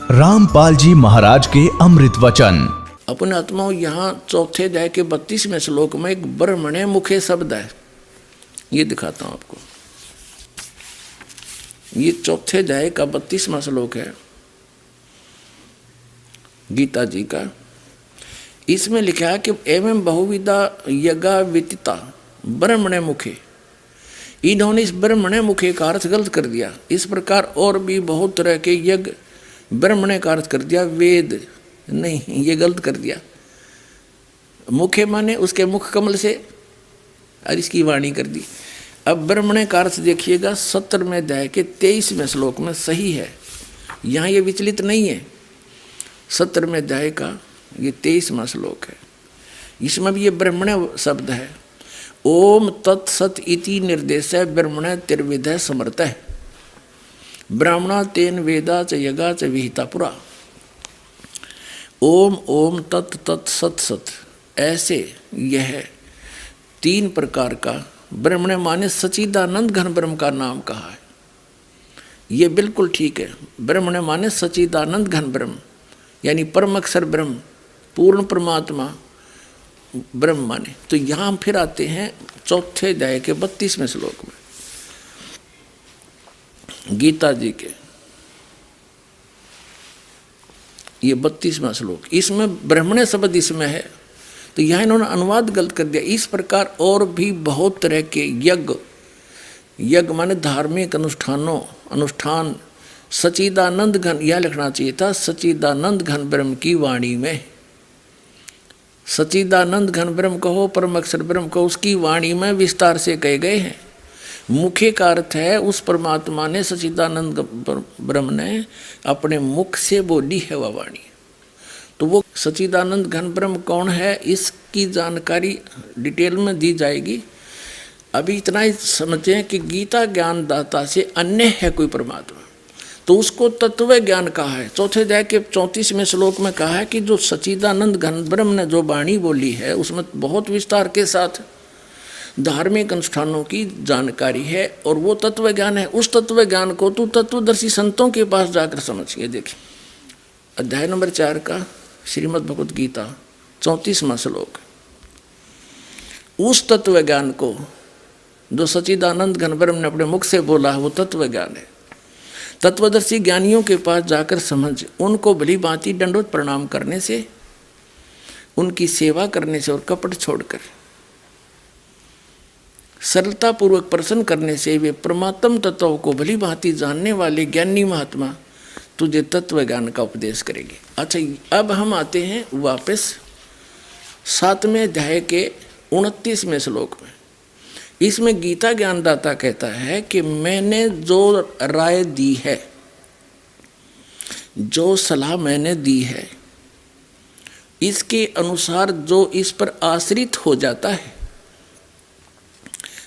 रामपाल जी महाराज के अमृत वचन। अपने आत्माओं, यहाँ चौथे अध्याय के 32वें श्लोक में एक ब्रह्मणे मुखे शब्द है। ये दिखाता हूं आपको। ये चौथे अध्याय का 32वां श्लोक है गीता जी का। इसमें लिखा है कि एवं बहुविधा यज्ञा विदिता ब्रह्मणे मुखे। इन्होंने इस ब्रह्मणे मुखे का अर्थ गलत कर दिया। इस प्रकार और भी बहुत तरह के यज्ञ ब्रह्मणे का अर्थ कर दिया, वेद नहीं, ये गलत कर दिया। मुखे माने उसके मुख कमल से, और इसकी वाणी कर दी। अब ब्रह्मणे का अर्थ देखिएगा 17वें अध्याय के 23वें श्लोक में सही है। यहाँ ये विचलित नहीं है। 17वें अध्याय का ये 23वां श्लोक है। इसमें भी ये ब्रह्मणे शब्द है। ओम तत्सत इति निर्देश ब्रह्मणे त्रिविधः समर्थः ब्राह्मणा तेन वेदा च यज्ञा च विहिता पुरा। ओम ओम तत् तत् सत सत, ऐसे यह 3 प्रकार का ब्रह्मणे माने सच्चिदानंद घन ब्रह्म का नाम कहा है। ये बिल्कुल ठीक है। ब्रह्मणे माने सच्चिदानंद घन ब्रह्म, यानी परम अक्षर ब्रह्म, पूर्ण परमात्मा ब्रह्म माने। तो यहाँ हम फिर आते हैं चौथे अध्याय के 32वें श्लोक में गीता जी के। ये 32वां श्लोक, इसमें ब्रह्मणे शब्द इसमें है। तो यहाँ इन्होंने अनुवाद गलत कर दिया। इस प्रकार और भी बहुत तरह के यज्ञ, यज्ञ माने धार्मिक अनुष्ठान सच्चिदानंद घन, यह लिखना चाहिए था सच्चिदानंद घन ब्रह्म की वाणी में। सच्चिदानंद घन ब्रह्म कहो, परम अक्षर ब्रह्म कहो, उसकी वाणी में विस्तार से कहे गए हैं। मुखे का अर्थ है उस परमात्मा ने, सच्चिदानंद ब्रह्म ने अपने मुख से बोली है वह वाणी। तो वो सच्चिदानंद घन ब्रह्म कौन है, इसकी जानकारी डिटेल में दी जाएगी। अभी इतना ही समझें कि गीता ज्ञान दाता से अन्य है कोई परमात्मा, तो उसको तत्व ज्ञान कहा है। चौथे अध्याय के 34वें श्लोक में कहा है कि जो सच्चिदानंद घन ब्रह्म ने जो वाणी बोली है उसमें बहुत विस्तार के साथ धार्मिक अनुष्ठानों की जानकारी है, और वो तत्व ज्ञान है। उस तत्व ज्ञान को तू तत्वदर्शी संतों के पास जाकर समझिए। देखिए अध्याय नंबर 4 का श्रीमद् भगवत गीता 34वां श्लोक। उस तत्व ज्ञान को जो सच्चिदानंद घन ब्रह्म ने अपने मुख से बोला है वो तत्व ज्ञान है। तत्वदर्शी ज्ञानियों के पास जाकर समझ, उनको भली भांति दंडवत प्रणाम करने से, उनकी सेवा करने से और कपट छोड़कर सरलता पूर्वक प्रसन्न करने से वे परमात्म तत्वों को भली भांति जानने वाले ज्ञानी महात्मा तुझे तत्व ज्ञान का उपदेश करेंगे। अच्छा, अब हम आते हैं वापस 7वें अध्याय के 29वें श्लोक में। इसमें गीता ज्ञानदाता कहता है कि मैंने जो राय दी है, जो सलाह मैंने दी है, इसके अनुसार जो इस पर आश्रित हो जाता है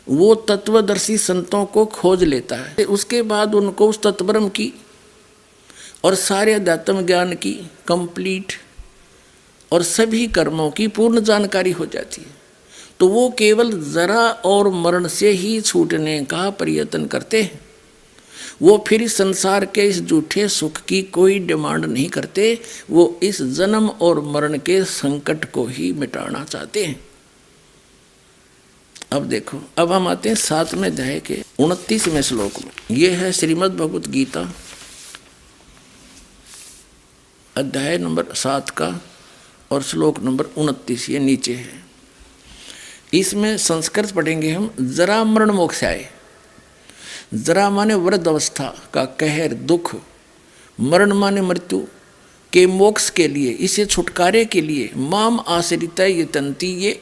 वो तत्वदर्शी संतों को खोज लेता है। उसके बाद उनको उस तत्ब्रह्म की और सारे अध्यात्म ज्ञान की कंप्लीट और सभी कर्मों की पूर्ण जानकारी हो जाती है। तो वो केवल जरा और मरण से ही छूटने का प्रयत्न करते हैं। वो फिर इस संसार के इस झूठे सुख की कोई डिमांड नहीं करते। वो इस जन्म और मरण के संकट को ही मिटाना चाहते हैं। अब देखो, अब हम आते हैं 7वें अध्याय के 29वें श्लोक में। ये है श्रीमद् भगवत गीता अध्याय नंबर 7 का और श्लोक नंबर 29, ये नीचे है। इसमें संस्कृत पढ़ेंगे हम। जरा मरण मोक्षाय। जरा माने वृद्ध अवस्था का कहर, दुख। मरण माने मृत्यु के मोक्ष के लिए, इसे छुटकारे के लिए माम आश्रित यतन्ति, ये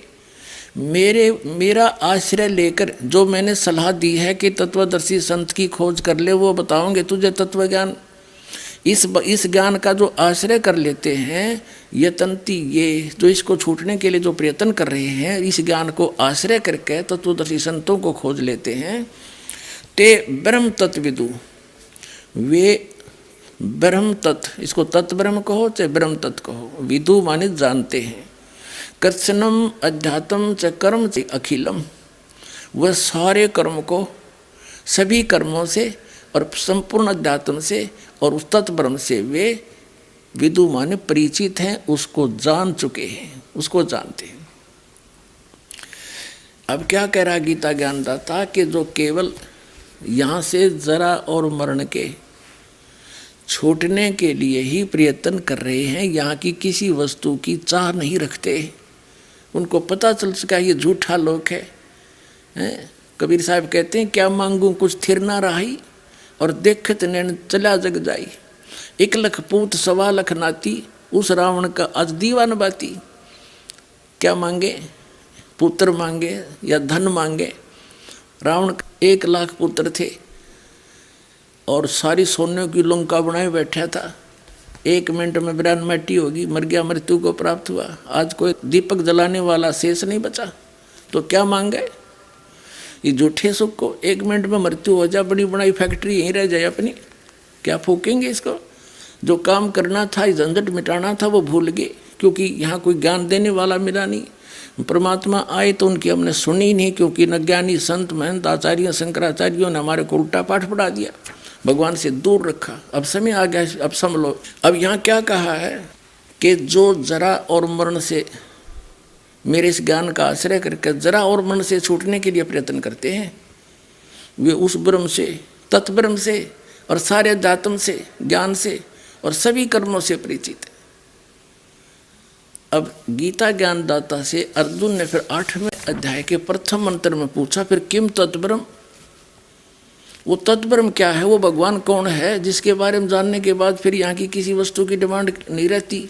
मेरा आश्रय लेकर जो मैंने सलाह दी है कि तत्वदर्शी संत की खोज कर ले, वो बताओगे तुझे तत्व ज्ञान। इस ज्ञान का जो आश्रय कर लेते हैं यतन्ति, ये जो इसको छूटने के लिए जो प्रयत्न कर रहे हैं, इस ज्ञान को आश्रय करके तत्वदर्शी संतों को खोज लेते हैं। ते ब्रह्म तत्विदु, वे ब्रह्म तत्व, इसको तत्व ब्रह्म कहो चाहे ब्रह्म तत्व कहो, विदु माने जानते हैं। कर्षणम अध्यात्म च कर्म च अखिलम, वह सारे कर्म को, सभी कर्मों से और संपूर्ण अध्यात्म से और उस तत्व ब्रह्म से वे विदु माने परिचित हैं, उसको जान चुके हैं, उसको जानते हैं। अब क्या कह रहा गीता ज्ञानदाता कि जो केवल यहाँ से जरा और मरण के छूटने के लिए ही प्रयत्न कर रहे हैं, यहाँ की किसी वस्तु की चाह नहीं रखते, उनको पता चल चुका ये झूठा लोक है। कबीर साहब कहते हैं क्या मांगू कुछ थिर ना रही, और देखत नैन चला जग जाई। 1 लख पूत 1.25 लाख नाती, उस रावण का आज दीवान बाती। क्या मांगे? पुत्र मांगे या धन मांगे? रावण 1 लाख पुत्र थे और सारी सोने की लंका बनाए बैठा था। 1 मिनट में 92 मिट्टी होगी, मर गया, मृत्यु को प्राप्त हुआ। आज कोई दीपक जलाने वाला शेष नहीं बचा, तो क्या मांगे? ये झूठे सुख को 1 मिनट में मृत्यु हो जाए, बड़ी बनाई फैक्ट्री यहीं रह जाए अपनी, क्या फूकेंगे इसको? जो काम करना था, झंझट मिटाना था, वो भूल गए, क्योंकि यहाँ कोई ज्ञान देने वाला मिला नहीं। परमात्मा आए तो उनकी हमने सुनी नहीं, क्योंकि न ज्ञानी संत महंत आचार्य शंकराचार्यों ने हमारे को उल्टा पाठ पढ़ा दिया, भगवान से दूर रखा। अब समय आ गया, अब समझ लो। अब यहाँ क्या कहा है कि जो जरा और मरण से, मेरे इस ज्ञान का आश्रय करके जरा और मरण से छूटने के लिए प्रयत्न करते हैं, वे उस ब्रह्म से, तत्ब्रह्म से और सारे अध्यात्म से, ज्ञान से और सभी कर्मों से परिचित है। अब गीता ज्ञानदाता से अर्जुन ने फिर 8वें अध्याय के प्रथम मंत्र में पूछा, फिर किम तत्ब्रह्म, वो तत्ब्रह्म क्या है, वो भगवान कौन है, जिसके बारे में जानने के बाद फिर यहाँ की किसी वस्तु की डिमांड नहीं रहती,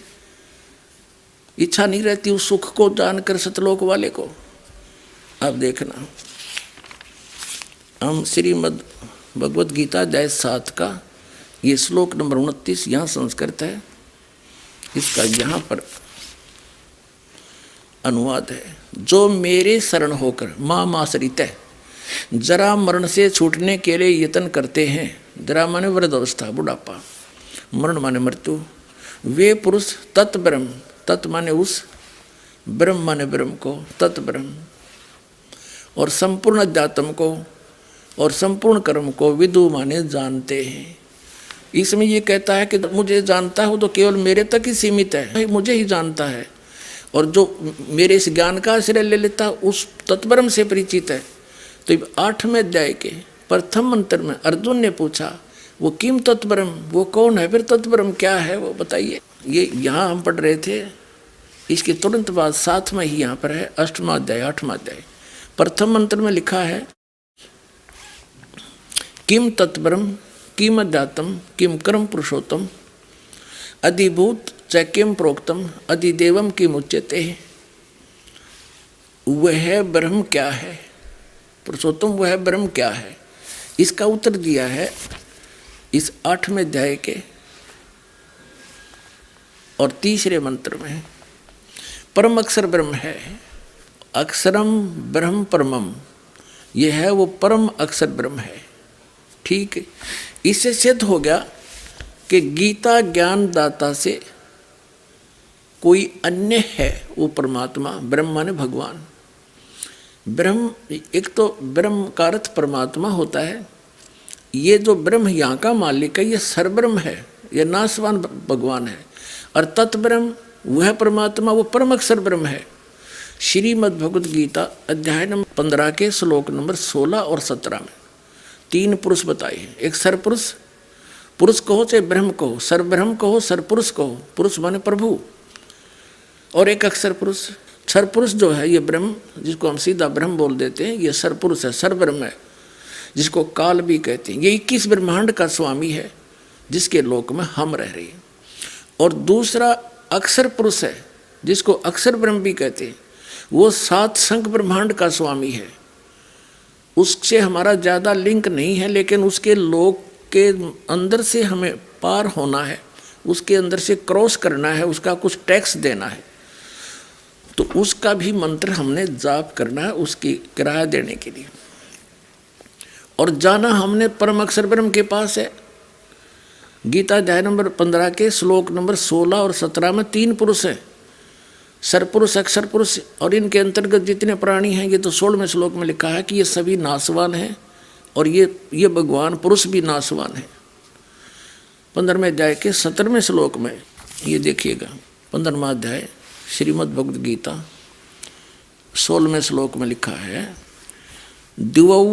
इच्छा नहीं रहती उस सुख को जानकर सतलोक वाले को। अब देखना, हम श्रीमद् भगवद गीता अध्याय 7 का ये श्लोक नंबर 29 यहाँ संस्कृत है, इसका यहाँ पर अनुवाद है। जो मेरे शरण होकर माम आश्रित है, जरा मरण से छूटने के लिए यत्न करते हैं, जरा माने वृद्ध अवस्था, बुढ़ापा, मरण माने मृत्यु, वे पुरुष तत्ब्रह्म, तत् माने उस, ब्रह्म माने ब्रह्म को, तत्ब्रह्म, और संपूर्ण अध्यात्म को और संपूर्ण कर्म को विदु माने जानते हैं। इसमें ये कहता है कि मुझे जानता है वो तो केवल मेरे तक ही सीमित है, मुझे ही जानता है, और जो मेरे इस ज्ञान का आश्रय ले लेता है उस तत्ब्रह्म से परिचित है। तो 8वें अध्याय के प्रथम मंत्र में अर्जुन ने पूछा वो किम तत्ब्रह्म, वो कौन है, फिर तत्ब्रह्म क्या है वो बताइए। ये यहाँ हम पढ़ रहे थे, इसके तुरंत बाद 7वां ही यहाँ पर है, 8वां अध्याय 8वां अध्याय। प्रथम मंत्र में लिखा है किम तत्ब्रह्म किम अध्यात्म किम कर्म पुरुषोत्तम अधिभूत च किम प्रोक्तम अधिदेवम किम उच्यते। वह ब्रह्म क्या है, पुरुषोत्तम वह ब्रह्म क्या है, इसका उत्तर दिया है इस 8वें अध्याय के और 3रे मंत्र में। परम अक्षर ब्रह्म है, अक्षरम ब्रह्म परमम, यह है वो परम अक्षर ब्रह्म है। ठीक है, इससे सिद्ध हो गया कि गीता ज्ञान दाता से कोई अन्य है वो परमात्मा, ब्रह्म माने भगवान। ब्रह्म, एक तो ब्रह्म का अर्थ परमात्मा होता है, ये जो ब्रह्म यहाँ का मालिक है ये सरब्रह्म है, ये नाशवान भगवान है, और तत्ब्रह्म वह परमात्मा वो परम अक्षर ब्रह्म है। श्रीमद् भगवद गीता अध्याय नंबर 15 के श्लोक नंबर 16 और 17 में 3 पुरुष बताए हैं। एक सरपुरुष, पुरुष कहो चाहे ब्रह्म कहो, सरब्रह्म कहो, सरपुरुष कहो, पुरुष माने प्रभु, और एक अक्षर पुरुष। सरपुरुष जो है ये ब्रह्म, जिसको हम सीधा ब्रह्म बोल देते हैं, ये सरपुरुष है, सरब्रह्म है, जिसको काल भी कहते हैं। ये 21 ब्रह्मांड का स्वामी है जिसके लोक में हम रह रहे हैं। और दूसरा अक्षर पुरुष है जिसको अक्षर ब्रह्म भी कहते हैं, वो 7 संख ब्रह्मांड का स्वामी है। उससे हमारा ज़्यादा लिंक नहीं है, लेकिन उसके लोक के अंदर से हमें पार होना है, उसके अंदर से क्रॉस करना है, उसका कुछ टैक्स देना है, तो उसका भी मंत्र हमने जाप करना है उसकी किराया देने के लिए। और जाना हमने परम अक्षर ब्रह्म के पास है। गीता अध्याय नंबर 15 के श्लोक नंबर 16 और 17 में 3 पुरुष हैं, सरपुरुष, अक्षर पुरुष, और इनके अंतर्गत जितने प्राणी हैं, ये तो 16वें श्लोक में लिखा है कि ये सभी नाशवान हैं, और ये भगवान पुरुष भी नाशवान है। 15वें अध्याय के 17वें श्लोक में ये देखिएगा 15वां अध्याय श्रीमद् भगवद गीता 16वें श्लोक में लिखा है, दिवौ